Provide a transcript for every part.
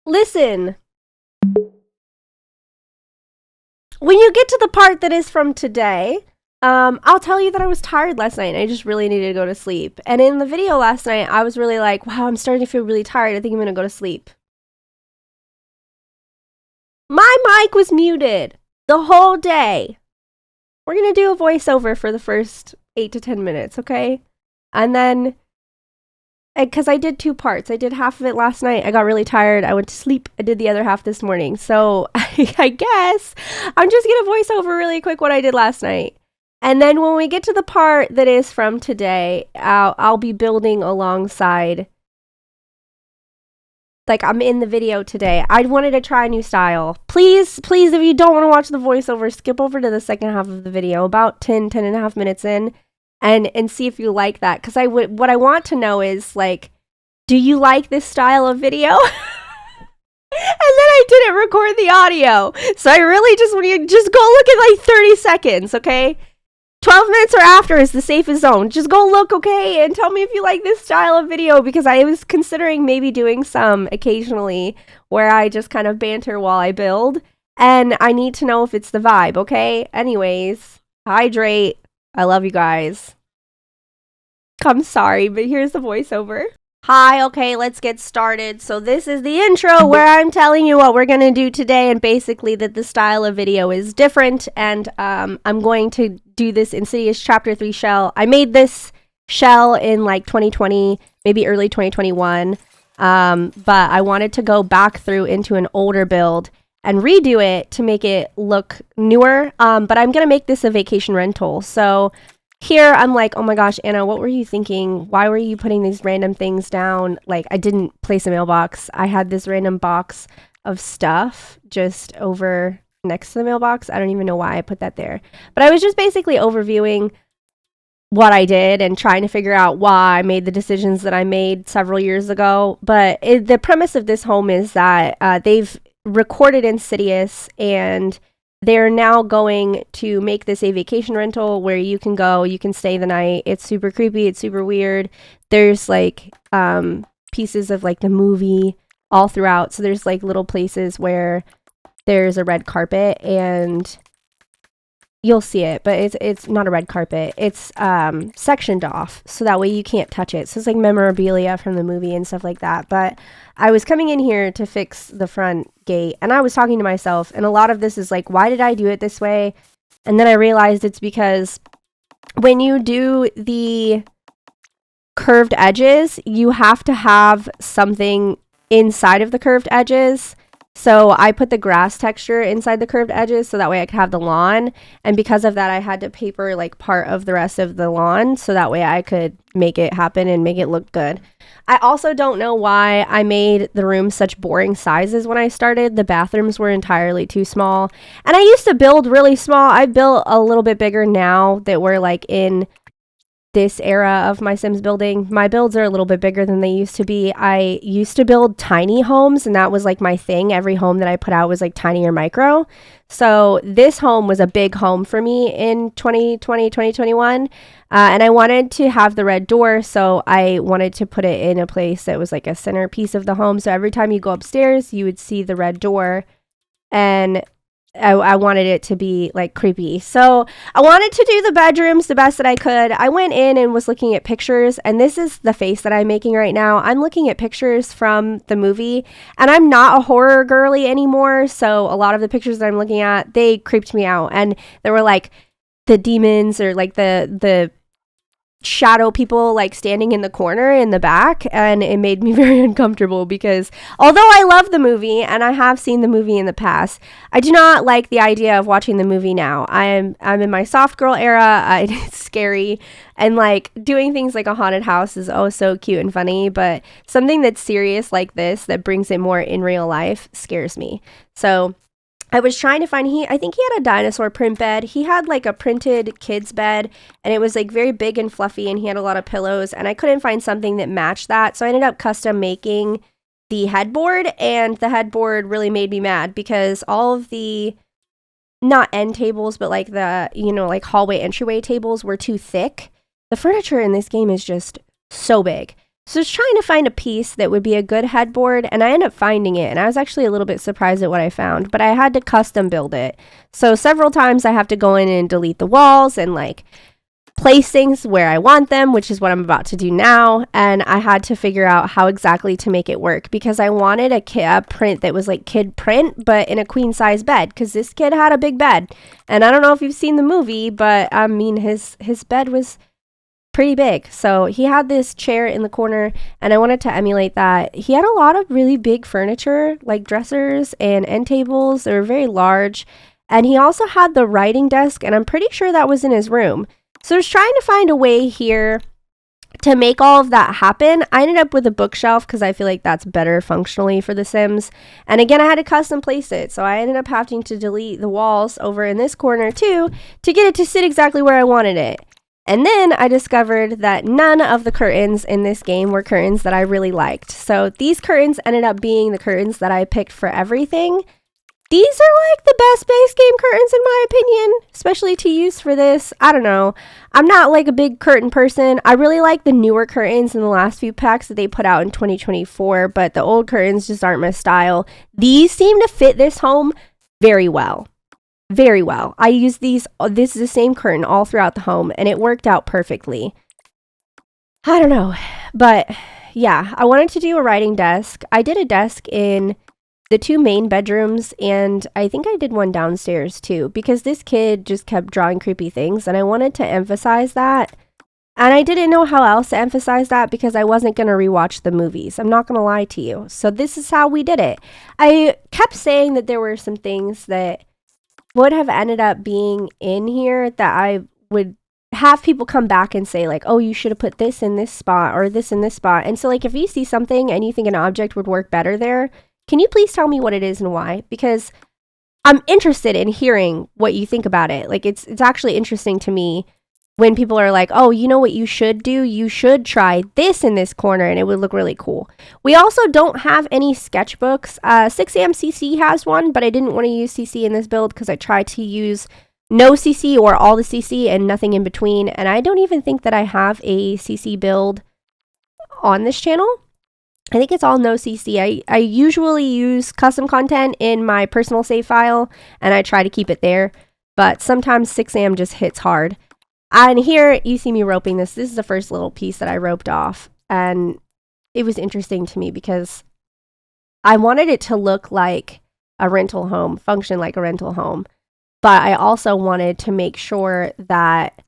Listen, when you get to the part that is from today, I'll tell you that I was tired last night and I just really needed to go to sleep. And in the video last night, I was really like, wow, I'm starting to feel really tired. I think I'm going to go to sleep. My mic was muted the whole day. We're going to do a voiceover for the first 8 to 10 minutes, okay? And then, because I did 2 parts. I did half of it last night. I got really tired. I went to sleep. I did the other half this morning. So I guess I'm just going to voice over really quick what I did last night. And then when we get to the part that is from today, I'll be building alongside. Like, I'm in the video today. I wanted to try a new style. Please, if you don't want to watch the voiceover, skip over to the second half of the video, about 10 and a half minutes in, and see if you like that. Because what I want to know is, like, do you like this style of video? And then I didn't record the audio. So I really just want you to just go look at like 30 seconds, okay? 12 minutes or after is the safest zone. Just go look, okay? And tell me if you like this style of video, because I was considering maybe doing some occasionally where I just kind of banter while I build. And I need to know if it's the vibe, okay? Anyways, hydrate. I love you guys. I'm sorry, but here's the voiceover. Hi, okay, let's get started. So this is the intro where I'm telling you what we're going to do today, and basically that the style of video is different, and I'm going to do this Insidious Chapter 3 shell. I made this shell in like 2020, maybe early 2021, but I wanted to go back through into an older build and redo it to make it look newer, but I'm going to make this a vacation rental. So here, I'm like, oh my gosh, Anna, what were you thinking? Why were you putting these random things down? Like, I didn't place a mailbox. I had this random box of stuff just over next to the mailbox. I don't even know why I put that there. But I was just basically overviewing what I did and trying to figure out why I made the decisions that I made several years ago. But the premise of this home is that they've recorded Insidious, and they're now going to make this a vacation rental where you can go, you can stay the night. It's super creepy. It's super weird. There's like pieces of like the movie all throughout. So there's like little places where there's a red carpet, and you'll see it, but it's not a red carpet. It's sectioned off, so that way you can't touch it. So it's like memorabilia from the movie and stuff like that. But I was coming in here to fix the front gate, and I was talking to myself, and a lot of this is like, why did I do it this way? And then I realized it's because when you do the curved edges, you have to have something inside of the curved edges. So I put the grass texture inside the curved edges so that way I could have the lawn. And because of that, I had to paper like part of the rest of the lawn so that way I could make it happen and make it look good. I also don't know why I made the rooms such boring sizes when I started. The bathrooms were entirely too small. And I used to build really small. I built a little bit bigger now that we're like in this era of my Sims building. My builds are a little bit bigger than they used to be. I used to build tiny homes, and that was like my thing. Every home that I put out was like tiny or micro. So this home was a big home for me in 2020, 2021. And I wanted to have the red door, so I wanted to put it in a place that was like a centerpiece of the home. So every time you go upstairs, you would see the red door, and I wanted it to be like creepy. So I wanted to do the bedrooms the best that I could. I went in and was looking at pictures, and this is the face that I'm making right now. I'm looking at pictures from the movie, and I'm not a horror girly anymore. So a lot of the pictures that I'm looking at, they creeped me out. And there were like the demons or like the shadow people like standing in the corner in the back, and it made me very uncomfortable because although I love the movie and I have seen the movie in the past, I do not like the idea of watching the movie now. I'm in my soft girl era. It's scary, and like doing things like a haunted house is oh so cute and funny, but something that's serious like this that brings it more in real life scares me. So I was trying to find, I think he had a dinosaur print bed. He had like a printed kid's bed, and it was like very big and fluffy, and he had a lot of pillows, and I couldn't find something that matched that. So I ended up custom making the headboard, and the headboard really made me mad because all of the, not end tables, but like the, like hallway entryway tables were too thick. The furniture in this game is just so big. So I was trying to find a piece that would be a good headboard, and I ended up finding it, and I was actually a little bit surprised at what I found, but I had to custom build it. So several times I have to go in and delete the walls and like place things where I want them, which is what I'm about to do now, and I had to figure out how exactly to make it work because I wanted a print that was like kid print, but in a queen size bed, because this kid had a big bed, and I don't know if you've seen the movie, but I mean his bed was pretty big. So he had this chair in the corner and I wanted to emulate that. He had a lot of really big furniture, like dressers and end tables. They were very large. And he also had the writing desk, and I'm pretty sure that was in his room. So I was trying to find a way here to make all of that happen. I ended up with a bookshelf because I feel like that's better functionally for The Sims. And again, I had to custom place it. So I ended up having to delete the walls over in this corner too to get it to sit exactly where I wanted it. And then I discovered that none of the curtains in this game were curtains that I really liked. So these curtains ended up being the curtains that I picked for everything. These are like the best base game curtains in my opinion, especially to use for this. I don't know. I'm not like a big curtain person. I really like the newer curtains in the last few packs that they put out in 2024, but the old curtains just aren't my style. These seem to fit this home very well. Very well. I use these, this is the same curtain all throughout the home, and it worked out perfectly. I don't know, but yeah, I wanted to do a writing desk. I did a desk in the 2 main bedrooms, and I think I did one downstairs too, because this kid just kept drawing creepy things, and I wanted to emphasize that. And I didn't know how else to emphasize that because I wasn't going to rewatch the movies. I'm not going to lie to you. So this is how we did it. I kept saying that there were some things that would have ended up being in here that I would have people come back and say like, oh, you should have put this in this spot or this in this spot. And so like if you see something and you think an object would work better there, can you please tell me what it is and why? Because I'm interested in hearing what you think about it. Like it's actually interesting to me when people are like, oh, you know what you should do? You should try this in this corner and it would look really cool. We also don't have any sketchbooks. 6am CC has one, but I didn't want to use CC in this build because I tried to use no CC or all the CC and nothing in between. And I don't even think that I have a CC build on this channel. I think it's all no CC. I usually use custom content in my personal save file and I try to keep it there. But sometimes 6am just hits hard. And here you see me roping this. This is the first little piece that I roped off. And it was interesting to me because I wanted it to look like a rental home, function like a rental home. But I also wanted to make sure that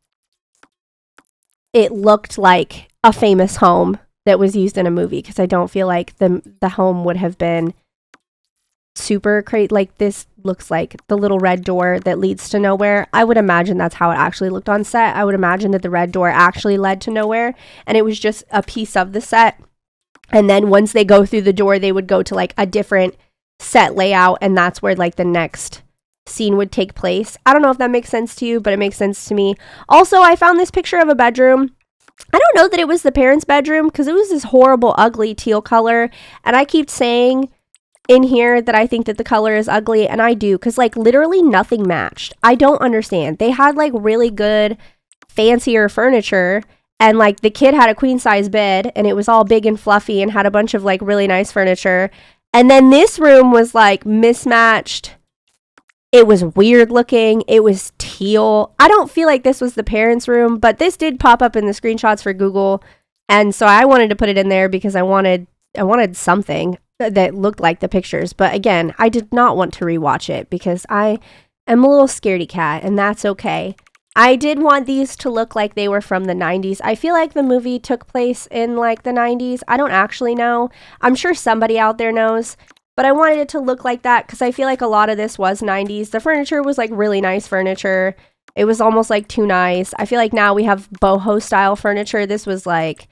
it looked like a famous home that was used in a movie. Because I don't feel like the home would have been super crazy. Like this looks like the little red door that leads to nowhere. I would imagine that's how it actually looked on set. I would imagine that the red door actually led to nowhere and it was just a piece of the set. And then once they go through the door, they would go to like a different set layout and that's where like the next scene would take place. I don't know if that makes sense to you, but it makes sense to me. Also, I found this picture of a bedroom. I don't know that it was the parents' bedroom because it was this horrible, ugly teal color. And I keep saying in here that I think that the color is ugly, and I do, because like literally nothing matched. I don't understand. They had like really good fancier furniture, and like the kid had a queen size bed and it was all big and fluffy and had a bunch of like really nice furniture, and then this room was like mismatched. It was weird looking. It was teal. I don't feel like this was the parents' room, but this did pop up in the screenshots for Google, and so I wanted to put it in there because I wanted something that looked like the pictures. But again, I did not want to rewatch it because I am a little scaredy cat, and that's okay. I did want these to look like they were from the 90s. I feel like the movie took place in like the 90s. I don't actually know. I'm sure somebody out there knows, but I wanted it to look like that because I feel like a lot of this was 90s. The furniture was like really nice furniture. It was almost like too nice. I feel like now we have boho style furniture. This was like,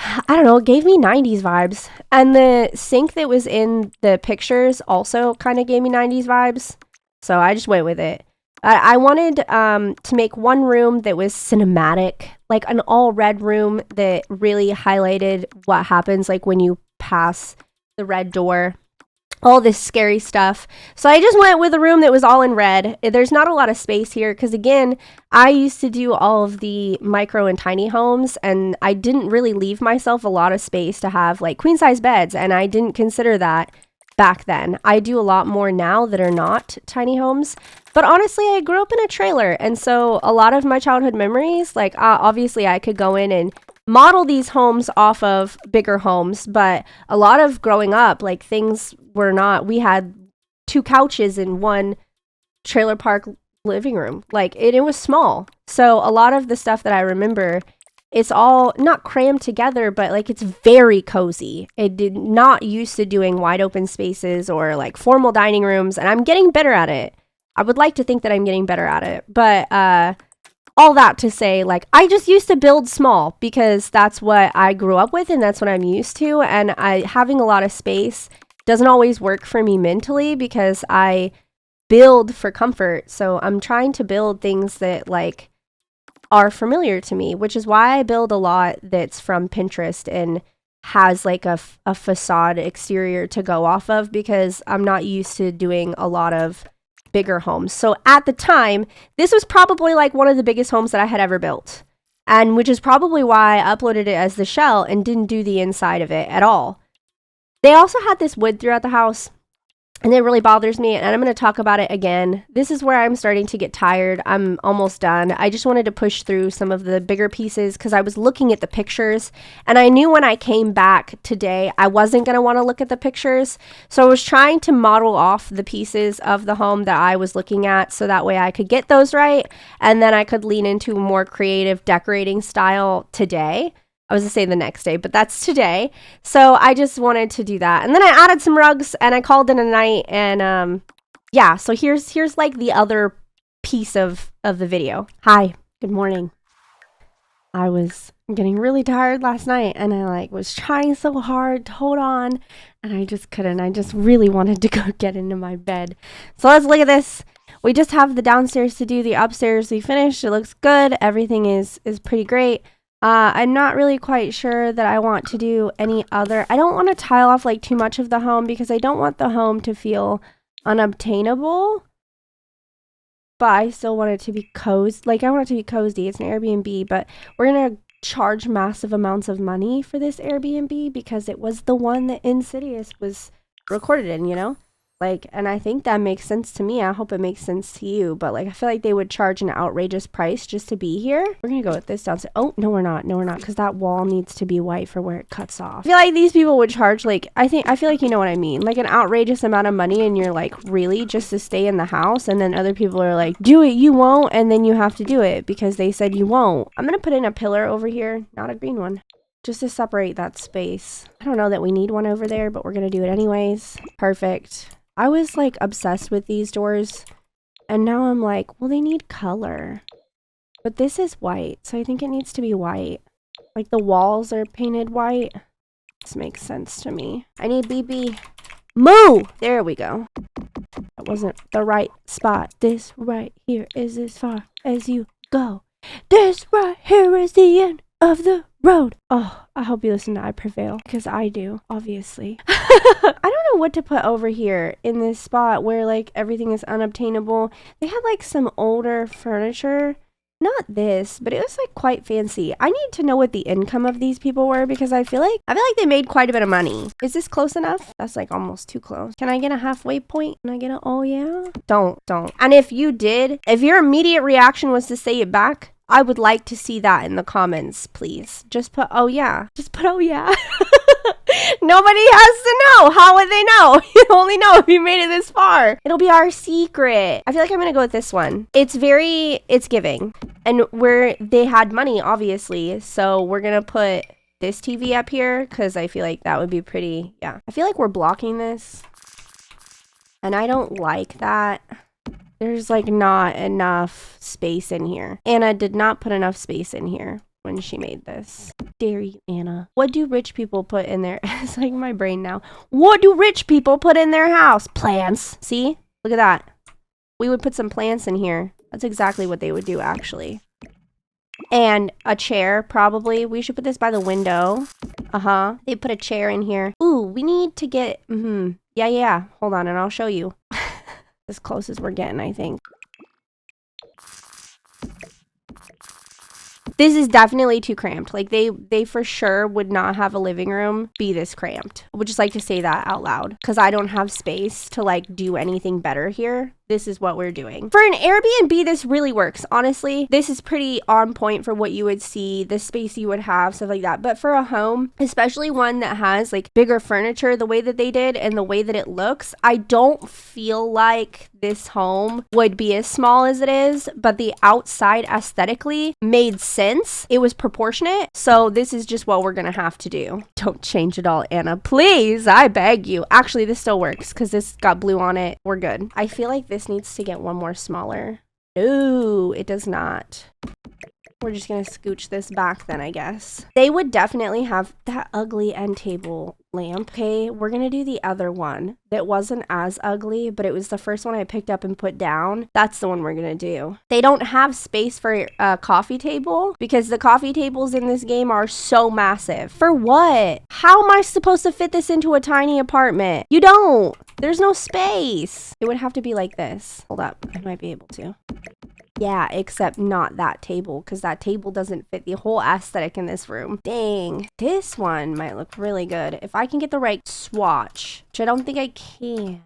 I don't know, it gave me 90s vibes. And the sink that was in the pictures also kind of gave me 90s vibes. So I just went with it. I wanted to make one room that was cinematic, like an all red room that really highlighted what happens like when you pass the red door. all this scary stuff. So I just went with a room that was all in red. There's not a lot of space here because, again, I used to do all of the micro and tiny homes, and I didn't really leave myself a lot of space to have like queen size beds, and I didn't consider that back then. I do a lot more now that are not tiny homes. But honestly, I grew up in a trailer, and so a lot of my childhood memories, like obviously I could go in and model these homes off of bigger homes, but a lot of growing up, like, things were not, we had 2 couches in one trailer park living room. Like, it was small. So a lot of the stuff that I remember, it's all not crammed together, but like it's very cozy. It did not used to doing wide open spaces or like formal dining rooms, and I'm getting better at it. I would like to think that I'm getting better at it, but all that to say, like, I just used to build small because that's what I grew up with and that's what I'm used to. And having a lot of space doesn't always work for me mentally because I build for comfort. So I'm trying to build things that like are familiar to me, which is why I build a lot that's from Pinterest and has like a facade exterior to go off of, because I'm not used to doing a lot of bigger homes. So at the time, this was probably like one of the biggest homes that I had ever built, and which is probably why I uploaded it as the shell and didn't do the inside of it at all. They also had this wood throughout the house, and it really bothers me, and I'm going to talk about it again. This is where I'm starting to get tired. I'm almost done. I just wanted to push through some of the bigger pieces because I was looking at the pictures, and I knew when I came back today, I wasn't going to want to look at the pictures. So I was trying to model off the pieces of the home that I was looking at so that way I could get those right, and then I could lean into a more creative decorating style today. I was going to say the next day, but that's today. So I just wanted to do that. And then I added some rugs and I called it a night. And yeah, so here's like the other piece of the video. Hi, good morning. I was getting really tired last night and I like was trying so hard to hold on and I just couldn't. I just really wanted to go get into my bed. So let's look at this. We just have the downstairs to do. The upstairs we finished. It looks good. Everything is pretty great. I'm not really quite sure that I want to do any other. I don't want to tile off like too much of the home because I don't want the home to feel unobtainable. But I still want it to be cozy. Like, I want it to be cozy. It's an Airbnb, but we're going to charge massive amounts of money for this Airbnb because it was the one that Insidious was recorded in, you know? Like, and I think that makes sense to me. I hope it makes sense to you. But like, I feel like they would charge an outrageous price just to be here. We're gonna go with this downstairs. Oh, no, we're not. No, we're not. Because that wall needs to be white for where it cuts off. I feel like these people would charge like, I feel like you know what I mean. Like an outrageous amount of money and you're like, really? Just to stay in the house? And then other people are like, do it, you won't. And then you have to do it because they said you won't. I'm gonna put in a pillar over here. Not a green one. Just to separate that space. I don't know that we need one over there, but we're gonna do it anyways. Perfect. I was like obsessed with these doors and now I'm like, well, they need color, but this is white. So I think it needs to be white. Like the walls are painted white. This makes sense to me. I need BB. Moo! There we go. That wasn't the right spot. This right here is as far as you go. This right here is the end of the road. Oh, I hope you listen to I Prevail because I do, obviously. I don't know what to put over here in this spot where like everything is unobtainable. They had like some older furniture. Not this, but it was like quite fancy. I need to know what the income of these people were because I feel like they made quite a bit of money. Is this close enough? That's like almost too close. Can I get a halfway point? Can I get a oh yeah? Don't. And if you did, if your immediate reaction was to say it back, I would like to see that in the comments, please. Just put, oh yeah. Just put, oh yeah. Nobody has to know. How would they know? You only know if you made it this far. It'll be our secret. I feel like I'm going to go with this one. It's giving. And they had money, obviously. So we're going to put this TV up here because I feel like that would be pretty, yeah. I feel like we're blocking this. And I don't like that. There's like not enough space in here. Anna did not put enough space in here when she made this. Dare you, Anna. What do rich people put in their... It's like my brain now. What do rich people put in their house? Plants. See? Look at that. We would put some plants in here. That's exactly what they would do, actually. And a chair, probably. We should put this by the window. They put a chair in here. Ooh, we need to get... Yeah. Hold on, and I'll show you. As close as we're getting, I think. This is definitely too cramped. Like, they for sure would not have a living room be this cramped. I would just like to say that out loud because I don't have space to like do anything better here. This is what we're doing. For an Airbnb, this really works. Honestly, this is pretty on point for what you would see, the space you would have, stuff like that. But for a home, especially one that has like bigger furniture, the way that they did and the way that it looks, I don't feel like this home would be as small as it is, but the outside aesthetically made sense. It was proportionate. So this is just what we're gonna have to do. Don't change it all, Anna. Please, I beg you. Actually, this still works because this got blue on it. We're good. I feel like this needs to get one more smaller. No, it does not. We're just gonna scooch this back then, I guess. They would definitely have that ugly end table lamp. Okay, we're gonna do the other one that wasn't as ugly, but it was the first one I picked up and put down. That's the one we're gonna do. They don't have space for a coffee table because the coffee tables in this game are so massive. For what? How am I supposed to fit this into a tiny apartment? You don't. There's no space. It would have to be like this. Hold up, I might be able to. Yeah, except not that table, because that table doesn't fit the whole aesthetic in this room. Dang. This one might look really good. If I can get the right swatch, which I don't think I can.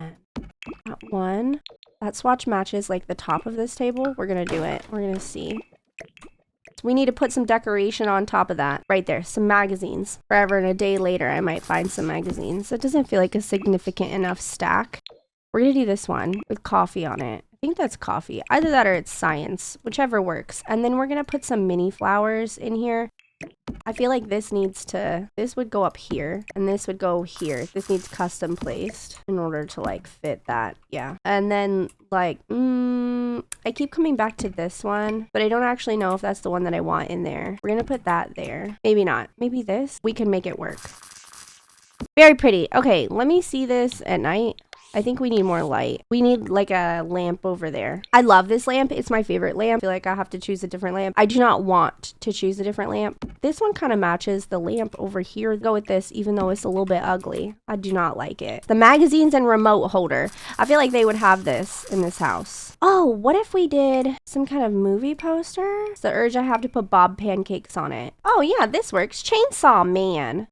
That one. That swatch matches like the top of this table. We're going to do it. We're going to see. So we need to put some decoration on top of that. Right there. Some magazines. Forever and a day later, I might find some magazines. It doesn't feel like a significant enough stack. We're going to do this one with coffee on it. I think that's coffee. Either that or it's science, whichever works. And then we're going to put some mini flowers in here. I feel like this would go up here and this would go here. This needs custom placed in order to like fit that. Yeah. And then like, I keep coming back to this one, but I don't actually know if that's the one that I want in there. We're going to put that there. Maybe not. Maybe this. We can make it work. Very pretty. Okay. Let me see this at night. I think we need more light. We need like a lamp over there. I love this lamp. It's my favorite lamp. I feel like I have to choose a different lamp. I do not want to choose a different lamp. This one kind of matches the lamp over here. Go with this, even though it's a little bit ugly. I do not like it. The magazines and remote holder. I feel like they would have this in this house. Oh, what if we did some kind of movie poster? It's the urge I have to put Bob Pancakes on it. Oh yeah, this works. Chainsaw Man.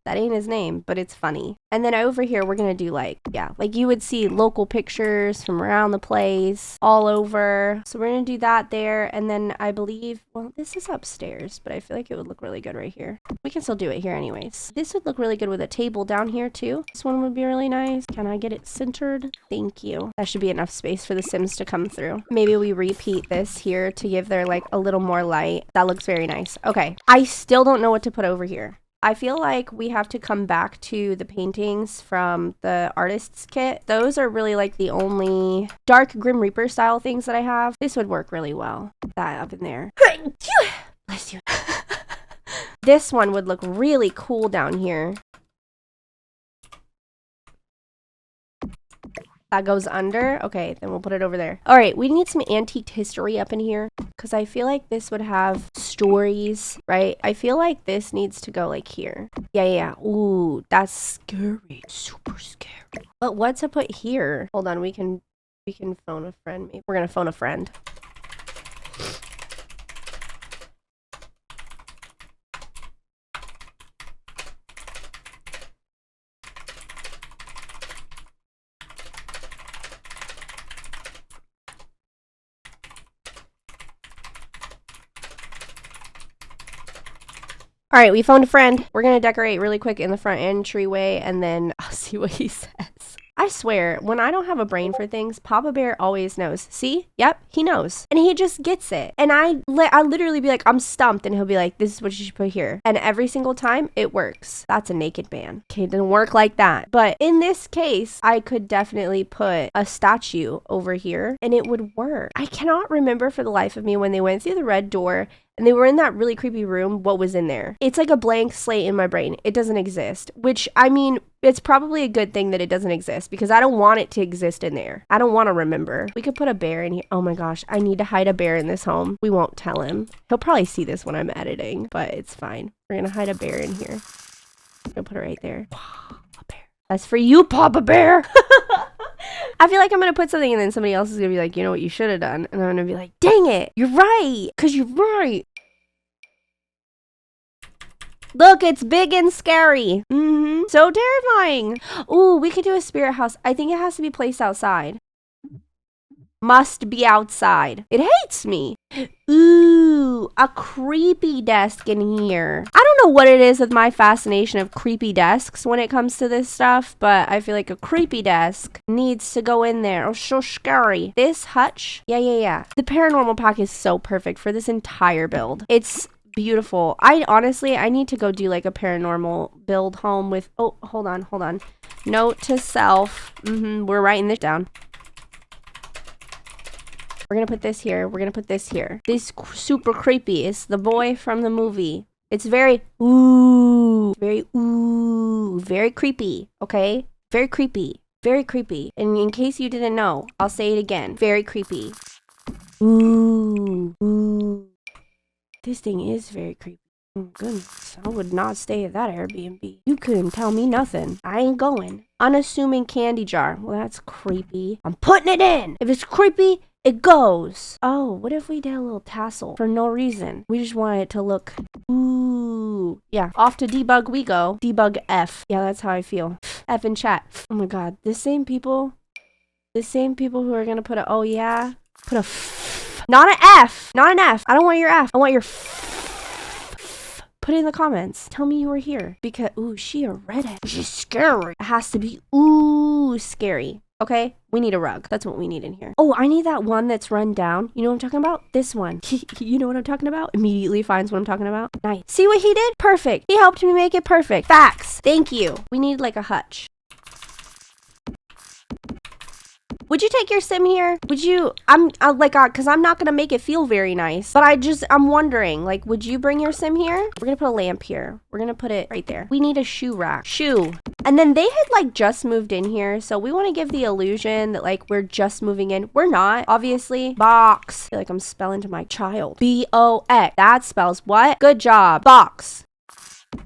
That ain't his name, but it's funny. And then over here, we're going to do like, yeah, like you would see local pictures from around the place, all over. So we're going to do that there. And then I believe, well, this is upstairs, but I feel like it would look really good right here. We can still do it here anyways. This would look really good with a table down here too. This one would be really nice. Can I get it centered? Thank you. That should be enough space for the Sims to come through. Maybe we repeat this here to give there like a little more light. That looks very nice. Okay. I still don't know what to put over here. I feel like we have to come back to the paintings from the artist's kit. Those are really like the only dark Grim Reaper style things that I have. This would work really well. Put that up in there. Bless you. This one would look really cool down here. That goes under. Okay, then we'll put it over there. All right, we need some antique history up in here because I feel like this would have stories, right? I feel like this needs to go like here. Yeah. Ooh, that's scary. Super scary. But what to put here? Hold on, we can phone a friend. Maybe we're gonna phone a friend. All right, we phoned a friend. We're going to decorate really quick in the front entryway, and then I'll see what he says. I swear, when I don't have a brain for things, Papa Bear always knows. See? Yep, he knows. And he just gets it. And I literally be like, I'm stumped. And he'll be like, this is what you should put here. And every single time, it works. That's a naked man. Okay, it didn't work like that. But in this case, I could definitely put a statue over here, and it would work. I cannot remember for the life of me when they went through the red door and they were in that really creepy room, what was in there. It's like a blank slate in my brain. It doesn't exist, which, I mean, it's probably a good thing that it doesn't exist because I don't want it to exist in there. I don't want to remember. We could put a bear in here. Oh my gosh, I need to hide a bear in this home. We won't tell him. He'll probably see this when I'm editing, but it's fine. We're going to hide a bear in here. I'm going to put it right there. A bear. That's for you, Papa Bear. I feel like I'm going to put something and then somebody else is going to be like, you know what you should have done. And I'm going to be like, dang it. You're right. Because you're right. Look, it's big and scary. So terrifying. Ooh, we could do a spirit house. I think it has to be placed outside. Must be outside. It hates me. Ooh, a creepy desk in here. I don't know what it is with my fascination of creepy desks when it comes to this stuff, but I feel like a creepy desk needs to go in there. Oh, so scary. This hutch. Yeah. The paranormal pack is so perfect for this entire build. It's beautiful. I need to go do like a paranormal build home with, oh, hold on. Note to self. We're writing this down. We're gonna put this here. We're gonna put this here. This super creepy is the boy from the movie. It's very very creepy. Okay, very creepy. And in case you didn't know, I'll say it again. Very creepy. Ooh. This thing is very creepy. Oh goodness, I would not stay at that Airbnb. You couldn't tell me nothing. I ain't going. Unassuming candy jar. Well, that's creepy. I'm putting it in. If it's creepy, it goes. Oh, what if we did a little tassel for no reason? We just want it to look, ooh. Yeah, off to debug we go. Debug F. Yeah, that's how I feel. F in chat. Oh my god, the same people who are gonna put a, oh yeah, put a F. Not an F. Not an F. I don't want your F. I want your F. Put it in the comments. Tell me you were here. Because, ooh, she a redhead. She's scary. It has to be, ooh, scary. Okay, we need a rug. That's what we need in here. Oh, I need that one that's run down. You know what I'm talking about? This one. You know what I'm talking about? Immediately finds what I'm talking about. Nice. See what he did? Perfect. He helped me make it perfect. Facts. Thank you. We need like a hutch. Would you take your sim here? Would you, cause I'm not gonna make it feel very nice, but I'm wondering, like, would you bring your sim here? We're gonna put a lamp here. We're gonna put it right there. We need a shoe rack. Shoe. And then they had like just moved in here, so we want to give the illusion that like we're just moving in. We're not, obviously. Box. I feel like I'm spelling to my child. B-O-X. That spells what? Good job. Box.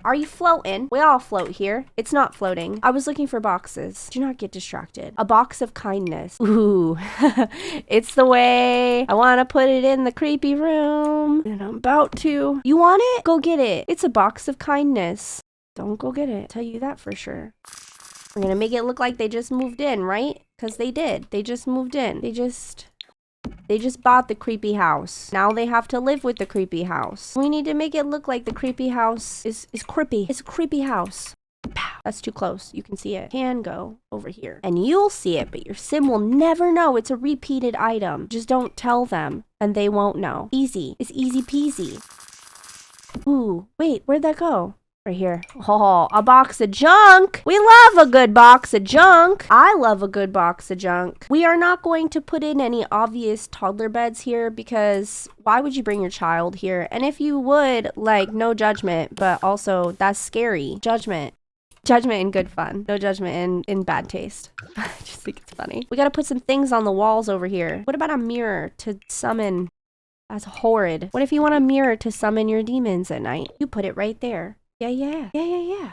Are you floating? We all float here. It's not floating. I was looking for boxes. Do not get distracted. A box of kindness. Ooh. It's the way. I want to put it in the creepy room. And I'm about to. You want it? Go get it. It's a box of kindness. Don't go get it. I'll tell you that for sure. We're going to make it look like they just moved in, right? Because they did. They just moved in. They just bought the creepy house. Now they have to live with the creepy house. We need to make it look like the creepy house is creepy. It's a creepy house. Pow. That's too close. You can see it. Can go over here. And you'll see it, but your sim will never know it's a repeated item. Just don't tell them, and they won't know. Easy. It's easy peasy. Ooh, wait, where'd that go? Right here. Oh, a box of junk. We love a good box of junk. I love a good box of junk. We are not going to put in any obvious toddler beds here because why would you bring your child here? And if you would, like, no judgment, but also that's scary. Judgment in good fun. No judgment in bad taste. I just think it's funny. We gotta put some things on the walls over here. What about a mirror to summon? That's horrid. What if you want a mirror to summon your demons at night? You put it right there. Yeah.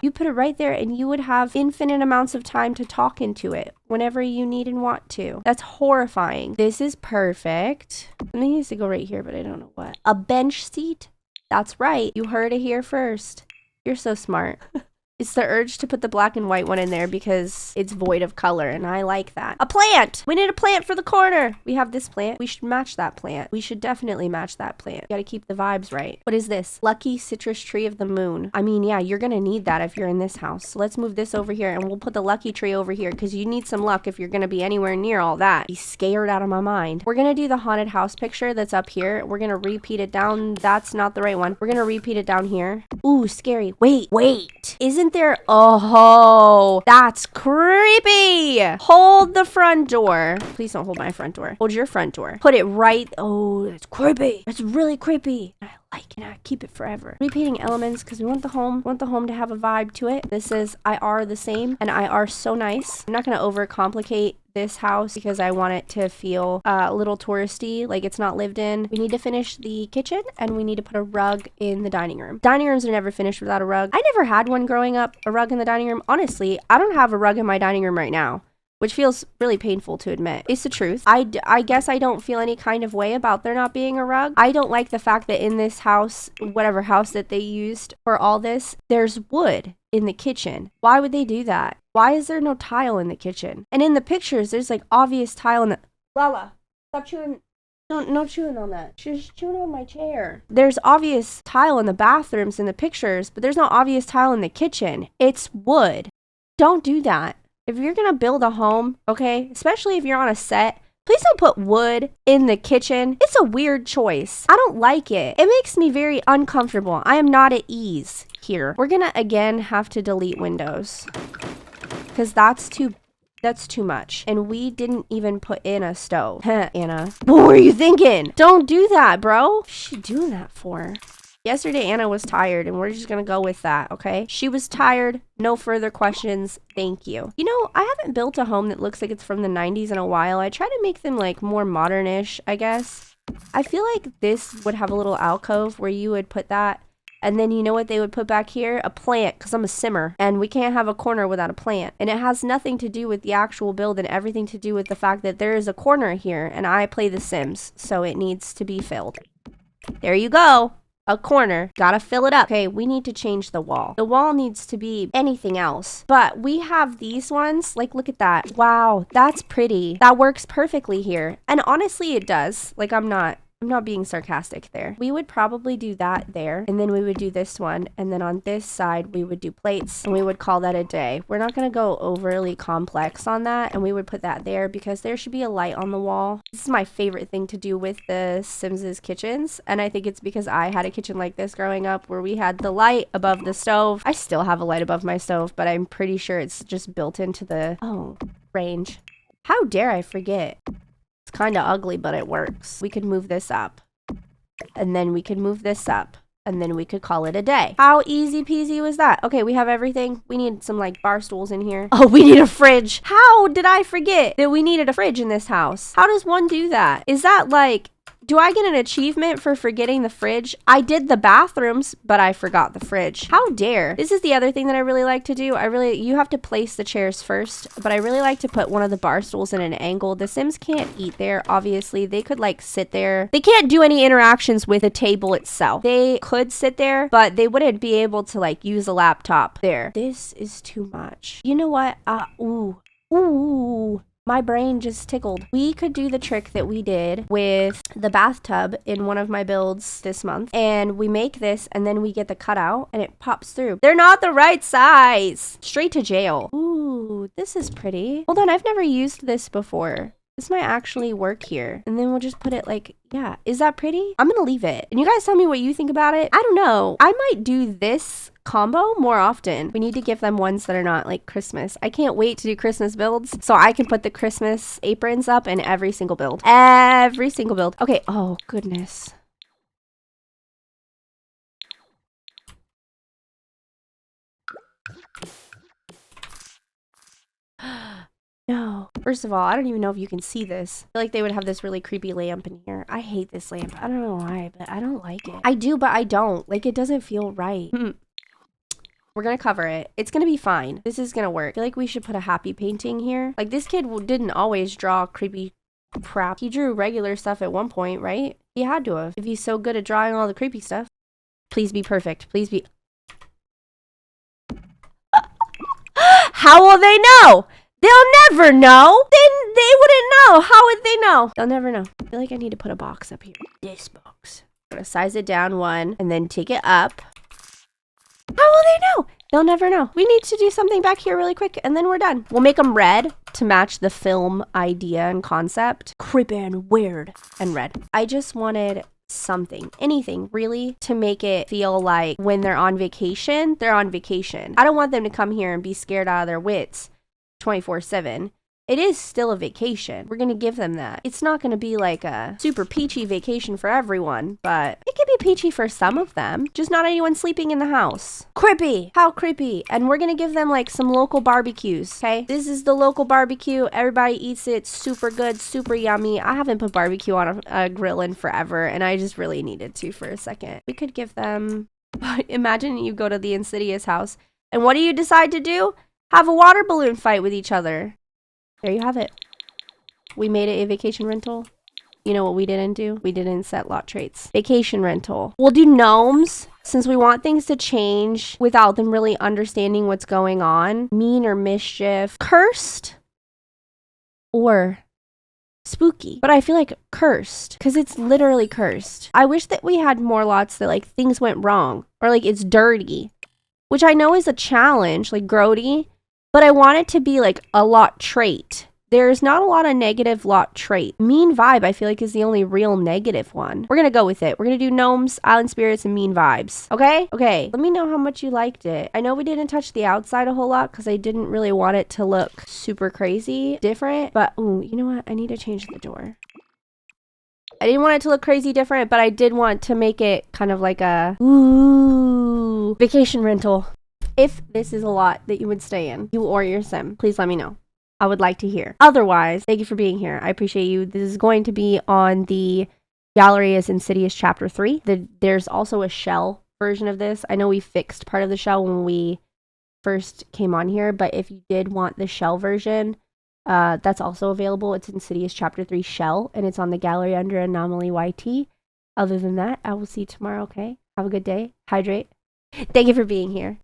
You put it right there and you would have infinite amounts of time to talk into it whenever you need and want to. That's horrifying. This is perfect. Something needs to go right here, but I don't know what. A bench seat? That's right. You heard it here first. You're so smart. It's the urge to put the black and white one in there because it's void of color, and I like that. A plant! We need a plant for the corner! We have this plant. We should match that plant. We should definitely match that plant. You gotta keep the vibes right. What is this? Lucky citrus tree of the moon. I mean, yeah, you're gonna need that if you're in this house. So let's move this over here, and we'll put the lucky tree over here because you need some luck if you're gonna be anywhere near all that. Be scared out of my mind. We're gonna do the haunted house picture that's up here. We're gonna repeat it down. That's not the right one. We're gonna repeat it down here. Ooh, scary. Wait. Isn't there? Oh, that's creepy. Hold the front door. Please don't hold my front door. Hold your front door. Put it right. Oh, that's creepy. That's really creepy. I like it. I keep it forever. Repeating elements because we want the home. To have a vibe to it. This is IR the same, and IR so nice. I'm not gonna overcomplicate this house because I want it to feel a little touristy, like it's not lived in. We need to finish the kitchen and we need to put a rug in the dining room. Dining rooms are never finished without a rug. I never had one growing up, a rug in the dining room. Honestly, I don't have a rug in my dining room right now, which feels really painful to admit. It's the truth. I guess I don't feel any kind of way about there not being a rug. I don't like the fact that in this house, whatever house that they used for all this, there's wood in the kitchen. Why would they do that? Why is there no tile in the kitchen? And in the pictures, there's like obvious tile in the... Lala, stop chewing. No chewing on that. She's chewing on my chair. There's obvious tile in the bathrooms in the pictures, but there's no obvious tile in the kitchen. It's wood. Don't do that. If you're gonna build a home, okay, especially if you're on a set, please don't put wood in the kitchen. It's a weird choice. I don't like it. It makes me very uncomfortable. I am not at ease here. We're gonna again have to delete windows because that's too much. And we didn't even put in a stove. Anna, what were you thinking? Don't do that, bro. What's she doing that for? Yesterday, Anna was tired, and we're just gonna go with that, okay? She was tired. No further questions. Thank you. You know, I haven't built a home that looks like it's from the 90s in a while. I try to make them, like, more modern-ish, I guess. I feel like this would have a little alcove where you would put that, and then you know what they would put back here? A plant, because I'm a simmer, and we can't have a corner without a plant. And it has nothing to do with the actual build and everything to do with the fact that there is a corner here, and I play The Sims, so it needs to be filled. There you go. A corner. Gotta fill it up. Okay, we need to change the wall. The wall needs to be anything else. But we have these ones. Like, look at that. Wow, that's pretty. That works perfectly here. And honestly, it does. Like, I'm not being sarcastic there. We would probably do that there, and then we would do this one, and then on this side we would do plates, and we would call that a day. We're not going to go overly complex on that, and we would put that there because there should be a light on the wall. This is my favorite thing to do with the Sims' kitchens, and I think it's because I had a kitchen like this growing up where we had the light above the stove. I still have a light above my stove, but I'm pretty sure it's just built into the range. How dare I forget? It's kind of ugly, but it works. We could move this up. And then we could move this up. And then we could call it a day. How easy peasy was that? Okay, we have everything. We need some, like, bar stools in here. Oh, we need a fridge. How did I forget that we needed a fridge in this house? How does one do that? Is that, like... Do I get an achievement for forgetting the fridge? I did the bathrooms, but I forgot the fridge. How dare. This is the other thing that I really like to do. You have to place the chairs first, but I really like to put one of the bar stools in an angle. The Sims can't eat there, obviously. They could, like, sit there. They can't do any interactions with the table itself. They could sit there, but they wouldn't be able to, like, use a laptop there. This is too much. You know what? Ooh. My brain just tickled. We could do the trick that we did with the bathtub in one of my builds this month. And we make this and then we get the cutout and it pops through. They're not the right size. Straight to jail. Ooh, this is pretty. Hold on, I've never used this before. This might actually work here. And then we'll just put it like, yeah. Is that pretty? I'm gonna leave it. And you guys tell me what you think about it. I don't know. I might do this combo more often. We need to give them ones that are not like Christmas. I can't wait to do Christmas builds so I can put the Christmas aprons up in every single build. Every single build. Okay. Oh, goodness. No. First of all, I don't even know if you can see this. I feel like they would have this really creepy lamp in here. I hate this lamp. I don't know why, but I don't like it. I do, but I don't. Like, it doesn't feel right. We're gonna cover it. It's gonna be fine. This is gonna work. I feel like we should put a happy painting here. Like, this kid didn't always draw creepy crap. He drew regular stuff at one point, right? He had to have. If he's so good at drawing all the creepy stuff. Please be perfect. Please be... How will they know? They'll never know. They wouldn't know. How would they know? They'll never know. I feel like I need to put a box up here. This box. I'm gonna size it down one and then take it up. How will they know? They'll never know. We need to do something back here really quick and then we're done. We'll make them red to match the film idea and concept. Creepy and weird and red. I just wanted something, anything really, to make it feel like when they're on vacation, they're on vacation. I don't want them to come here and be scared out of their wits 24/7. it is still a vacation. We're gonna give them that. It's not gonna be like a super peachy vacation for everyone, but it could be peachy for some of them. Just not anyone sleeping in the house. Creepy! How creepy! And we're gonna give them like some local barbecues, okay? This is the local barbecue. Everybody eats it. Super good, super yummy. I haven't put barbecue on a grill in forever, and I just really needed to for a second. We could give them... Imagine you go to the Insidious house, and what do you decide to do? Have a water balloon fight with each other. There you have it. We made it a vacation rental. You know what we didn't do? We didn't set lot traits. Vacation rental. We'll do gnomes, since we want things to change without them really understanding what's going on. Mean or mischief. Cursed or spooky. But I feel like cursed, because it's literally cursed. I wish that we had more lots that like things went wrong, or like it's dirty, which I know is a challenge, like grody, but I want it to be like a lot trait. There's not a lot of negative lot trait. Mean vibe, I feel like, is the only real negative one. We're gonna go with it. We're gonna do gnomes, island spirits, and mean vibes. Okay? Okay. Let me know how much you liked it. I know we didn't touch the outside a whole lot because I didn't really want it to look super crazy different. But, ooh, you know what? I need to change the door. I didn't want it to look crazy different, but I did want to make it kind of like a, ooh, vacation rental. If this is a lot that you would stay in, you or your sim, please let me know. I would like to hear. Otherwise, thank you for being here. I appreciate you. This is going to be on the gallery as Insidious Chapter 3. There's also a shell version of this. I know we fixed part of the shell when we first came on here, but if you did want the shell version, that's also available. It's Insidious Chapter 3 shell, and it's on the gallery under Annaomaly YT. Other than that, I will see you tomorrow, okay? Have a good day. Hydrate. Thank you for being here.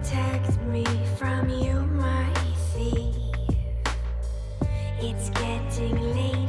Protect me from you, my thief. It's getting late.